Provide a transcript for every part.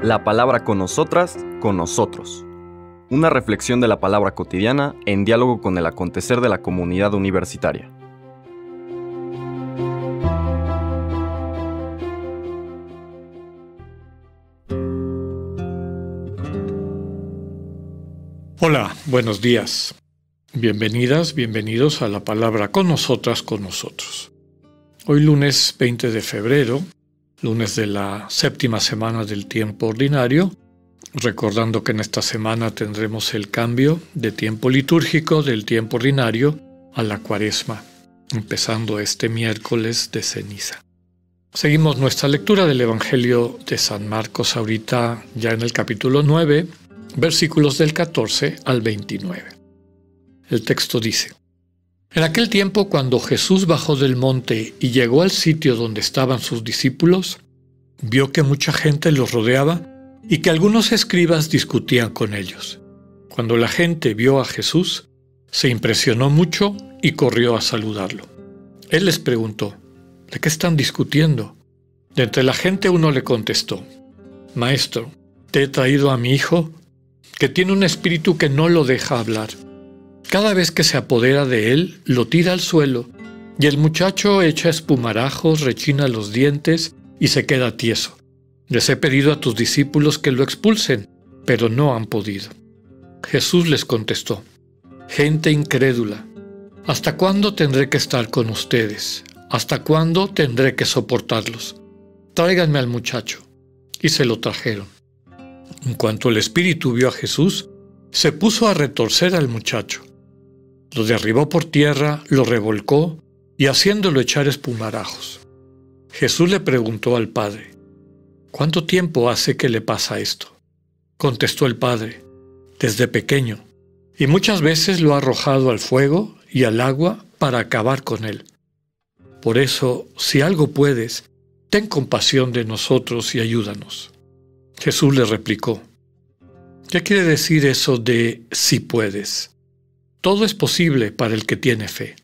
La palabra con nosotras, con nosotros. Una reflexión de la palabra cotidiana en diálogo con el acontecer de la comunidad universitaria. Hola, buenos días. Bienvenidas, bienvenidos a la palabra con nosotras, con nosotros. Hoy lunes 20 de febrero, lunes de la séptima semana del tiempo ordinario, recordando que en esta semana tendremos el cambio de tiempo litúrgico del tiempo ordinario a la Cuaresma, empezando este miércoles de ceniza. Seguimos nuestra lectura del Evangelio de San Marcos ahorita ya en el capítulo 9, versículos del 14 al 29. El texto dice: En aquel tiempo, cuando Jesús bajó del monte y llegó al sitio donde estaban sus discípulos, vio que mucha gente los rodeaba y que algunos escribas discutían con ellos. Cuando la gente vio a Jesús, se impresionó mucho y corrió a saludarlo. Él les preguntó: ¿de qué están discutiendo? De entre la gente uno le contestó: Maestro, te he traído a mi hijo, que tiene un espíritu que no lo deja hablar. Cada vez que se apodera de él, lo tira al suelo, y el muchacho echa espumarajos, rechina los dientes y se queda tieso. Les he pedido a tus discípulos que lo expulsen, pero no han podido. Jesús les contestó: Gente incrédula, ¿hasta cuándo tendré que estar con ustedes? ¿Hasta cuándo tendré que soportarlos? Tráiganme al muchacho. Y se lo trajeron. En cuanto el espíritu vio a Jesús, se puso a retorcer al muchacho. Lo derribó por tierra, lo revolcó y haciéndolo echar espumarajos. Jesús le preguntó al padre: ¿Cuánto tiempo hace que le pasa esto? Contestó el padre: Desde pequeño, y muchas veces lo ha arrojado al fuego y al agua para acabar con él. Por eso, si algo puedes, ten compasión de nosotros y ayúdanos. Jesús le replicó: ¿Qué quiere decir eso de si puedes? Todo es posible para el que tiene fe.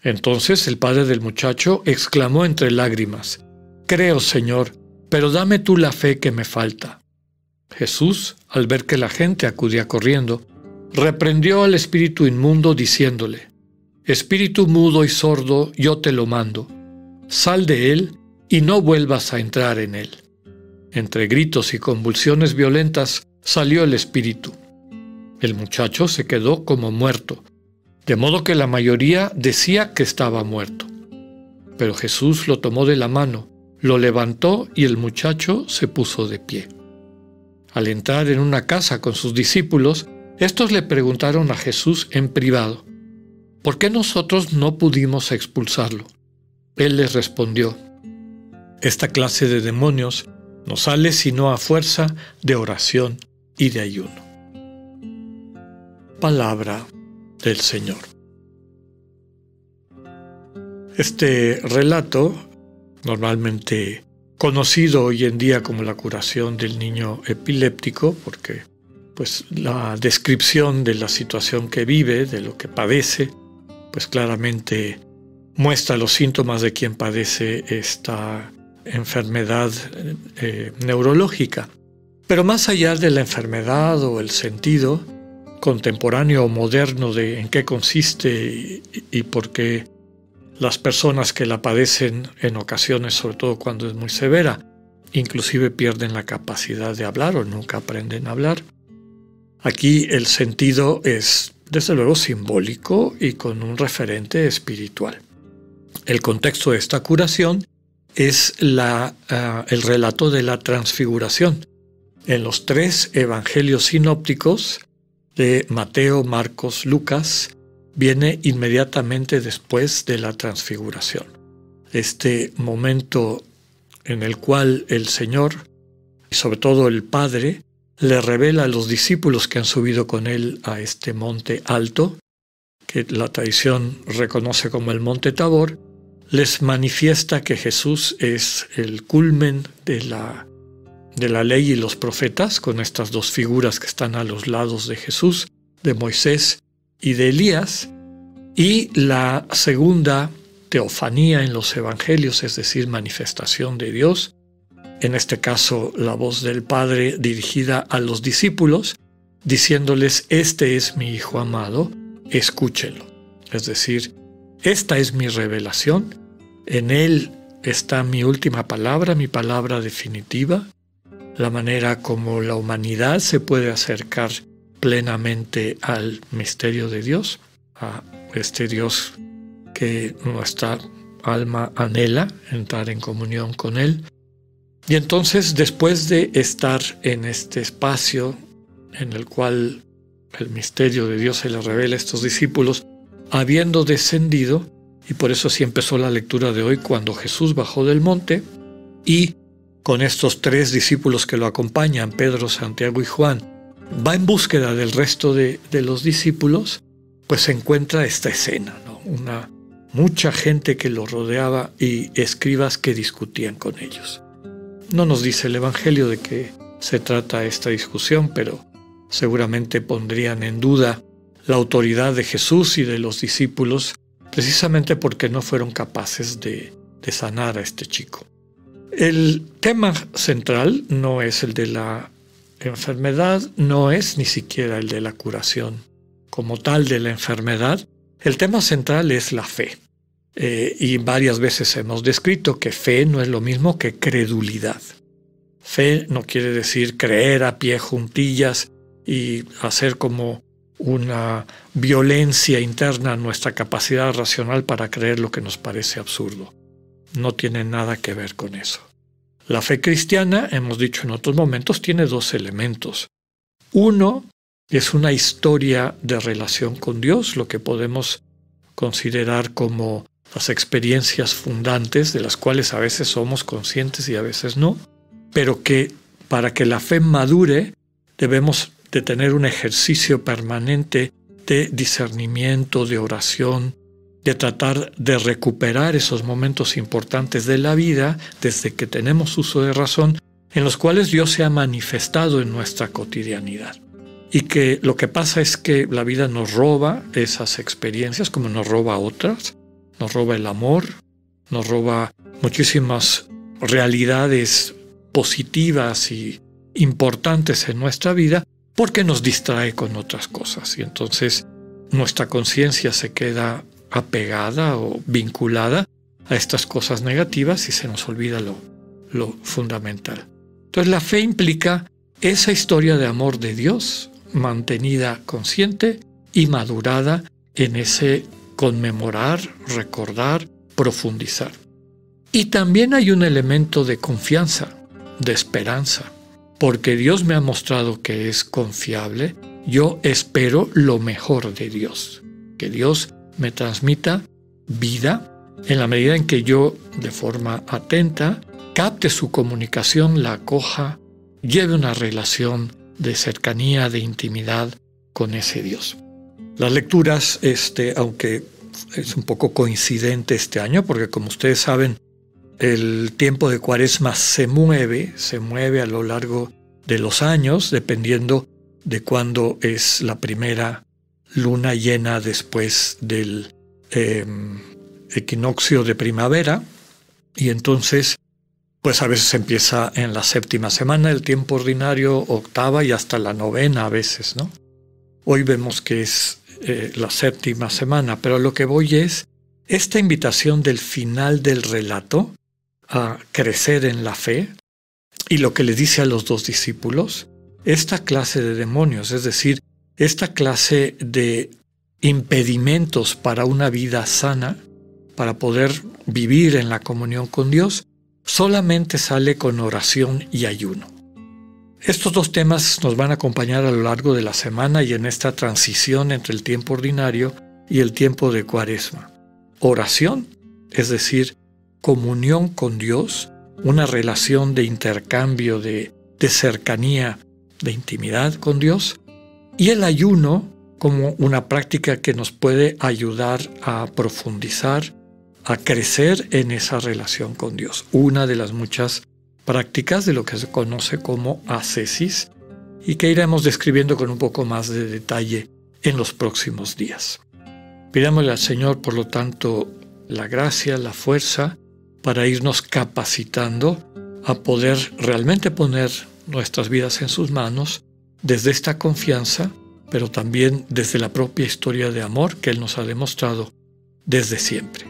Entonces el padre del muchacho exclamó entre lágrimas: Creo, Señor, pero dame tú la fe que me falta. Jesús, al ver que la gente acudía corriendo, reprendió al espíritu inmundo diciéndole: Espíritu mudo y sordo, yo te lo mando. Sal de él y no vuelvas a entrar en él. Entre gritos y convulsiones violentas salió el espíritu. El muchacho se quedó como muerto, de modo que la mayoría decía que estaba muerto. Pero Jesús lo tomó de la mano, lo levantó y el muchacho se puso de pie. Al entrar en una casa con sus discípulos, estos le preguntaron a Jesús en privado: ¿por qué nosotros no pudimos expulsarlo? Él les respondió: Esta clase de demonios no sale sino a fuerza de oración y de ayuno. Palabra del Señor. Este relato, normalmente conocido hoy en día como la curación del niño epiléptico, porque pues la descripción de la situación que vive, de lo que padece, pues claramente muestra los síntomas de quien padece esta enfermedad neurológica. Pero más allá de la enfermedad o el sentido contemporáneo o moderno de en qué consiste y por qué las personas que la padecen en ocasiones, sobre todo cuando es muy severa, inclusive pierden la capacidad de hablar o nunca aprenden a hablar. Aquí el sentido es, desde luego, simbólico y con un referente espiritual. El contexto de esta curación es el relato de la transfiguración. En los tres evangelios sinópticos de Mateo, Marcos, Lucas, viene inmediatamente después de la transfiguración. Este momento en el cual el Señor, y sobre todo el Padre, le revela a los discípulos que han subido con él a este monte alto, que la tradición reconoce como el monte Tabor, les manifiesta que Jesús es el culmen de la ley y los profetas, con estas dos figuras que están a los lados de Jesús, de Moisés y de Elías, y la segunda teofanía en los evangelios, es decir, manifestación de Dios, en este caso la voz del Padre dirigida a los discípulos, diciéndoles: este es mi Hijo amado, escúchenlo. Es decir, esta es mi revelación, en Él está mi última palabra, mi palabra definitiva, la manera como la humanidad se puede acercar plenamente al misterio de Dios, a este Dios que nuestra alma anhela entrar en comunión con Él. Y entonces, después de estar en este espacio en el cual el misterio de Dios se le revela a estos discípulos, habiendo descendido, y por eso sí empezó la lectura de hoy, cuando Jesús bajó del monte, y con estos 3 discípulos que lo acompañan, Pedro, Santiago y Juan, va en búsqueda del resto de los discípulos, pues se encuentra esta escena, ¿no? Mucha gente que lo rodeaba y escribas que discutían con ellos. No nos dice el Evangelio de qué se trata esta discusión, pero seguramente pondrían en duda la autoridad de Jesús y de los discípulos, precisamente porque no fueron capaces de sanar a este chico. El tema central no es el de la enfermedad, no es ni siquiera el de la curación como tal de la enfermedad. El tema central es la fe. Y varias veces hemos descrito que fe no es lo mismo que credulidad. Fe no quiere decir creer a pie juntillas y hacer como una violencia interna a nuestra capacidad racional para creer lo que nos parece absurdo. No tiene nada que ver con eso. La fe cristiana, hemos dicho en otros momentos, tiene 2 elementos. Uno es una historia de relación con Dios, lo que podemos considerar como las experiencias fundantes, de las cuales a veces somos conscientes y a veces no, pero que para que la fe madure debemos de tener un ejercicio permanente de discernimiento, de oración, de tratar de recuperar esos momentos importantes de la vida desde que tenemos uso de razón, en los cuales Dios se ha manifestado en nuestra cotidianidad. Y que lo que pasa es que la vida nos roba esas experiencias como nos roba otras, nos roba el amor, nos roba muchísimas realidades positivas y importantes en nuestra vida porque nos distrae con otras cosas. Y entonces nuestra conciencia se queda apegada o vinculada a estas cosas negativas y se nos olvida lo fundamental. Entonces la fe implica esa historia de amor de Dios mantenida consciente y madurada en ese conmemorar, recordar, profundizar. Y también hay un elemento de confianza, de esperanza, porque Dios me ha mostrado que es confiable. Yo espero lo mejor de Dios, que Dios me transmita vida en la medida en que yo, de forma atenta, capte su comunicación, la acoja, lleve una relación de cercanía, de intimidad con ese Dios. Las lecturas, aunque es un poco coincidente este año, porque como ustedes saben, el tiempo de Cuaresma se mueve a lo largo de los años, dependiendo de cuándo es la primera luna llena después del equinoccio de primavera, y entonces pues a veces empieza en la 7ª semana el tiempo ordinario, 8ª y hasta la 9ª a veces, ¿no? Hoy vemos que es la 7ª semana, pero lo que voy es esta invitación del final del relato a crecer en la fe, y lo que le dice a los 2 discípulos, esta clase de demonios, es decir, esta clase de impedimentos para una vida sana, para poder vivir en la comunión con Dios, solamente sale con oración y ayuno. Estos 2 temas nos van a acompañar a lo largo de la semana y en esta transición entre el tiempo ordinario y el tiempo de Cuaresma. Oración, es decir, comunión con Dios, una relación de intercambio, de cercanía, de intimidad con Dios, y el ayuno como una práctica que nos puede ayudar a profundizar, a crecer en esa relación con Dios. Una de las muchas prácticas de lo que se conoce como ascesis y que iremos describiendo con un poco más de detalle en los próximos días. Pidámosle al Señor, por lo tanto, la gracia, la fuerza para irnos capacitando a poder realmente poner nuestras vidas en sus manos desde esta confianza, pero también desde la propia historia de amor que Él nos ha demostrado desde siempre.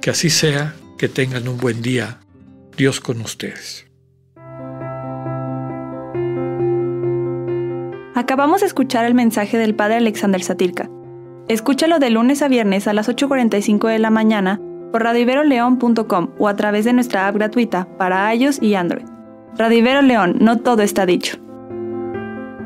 Que así sea, que tengan un buen día. Dios con ustedes. Acabamos de escuchar el mensaje del Padre Alexander Satirka. Escúchalo de lunes a viernes a las 8:45 de la mañana por radioiveroleón.com o a través de nuestra app gratuita para iOS y Android. Radio Ibero León, no todo está dicho.